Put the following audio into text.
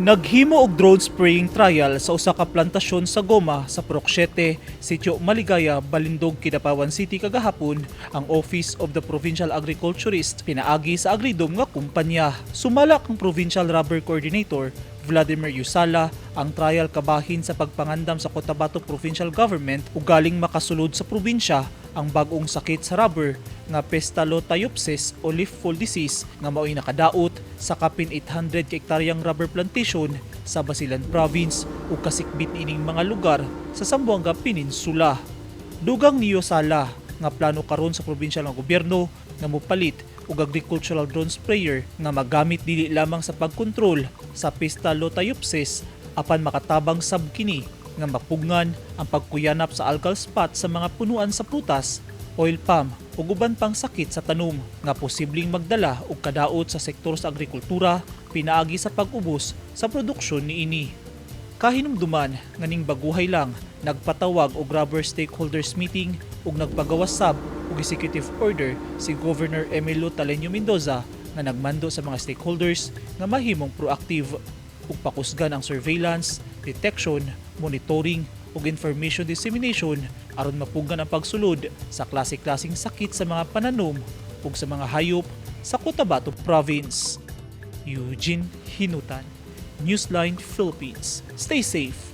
Naghimo og drone spraying trial sa usa ka plantasyon sa Goma sa Purok 7, Sitio Maligaya, Balindog, Kidapawan City kagahapon ang Office of the Provincial Agriculturist pinaagi sa Agridom nga kumpanya. Sumala kang Provincial Rubber Coordinator Vladimir Yusala ang trial kabahin sa pagpangandam sa Cotabato Provincial Government ug galing makasulod sa probinsya ang bagong sakit sa rubber nga Pestalotiopsis o leaf fall disease nga mao'y nakadaot sa kapin 800 ka hektaryang rubber plantation sa Basilan Province ug kasikbit ining mga lugar sa Zamboanga Peninsula. Dugang ni Yusala nga plano karon sa probinsyal nga gobyerno nga mopalit og agricultural drone sprayer nga magamit dili lamang sa pagkontrol sa Pestalotiopsis apan makatabang sab kini nga mapugngan ang pagkuyanap sa algal spot sa mga punuan sa prutas, oil palm ug uban pang sakit sa tanom nga posibleng magdala og kadaot sa sektor sa agrikultura pinaagi sa pag-ubos sa produksyon niini. Kahinumduman nga ning baguhay lang nagpatawag og rubber stakeholders meeting ug nagpagawas sab og executive order si Governor Emilio Taleño Mendoza nga nagmando sa mga stakeholders nga mahimong proactive ug pakusgan ang surveillance, detection, monitoring ug information dissemination aron mapugnan ang pagsulod sa klase-klaseng sakit sa mga pananom ug sa mga hayop sa Cotabato Province. Eugene Hinutan, Newsline Philippines. Stay safe.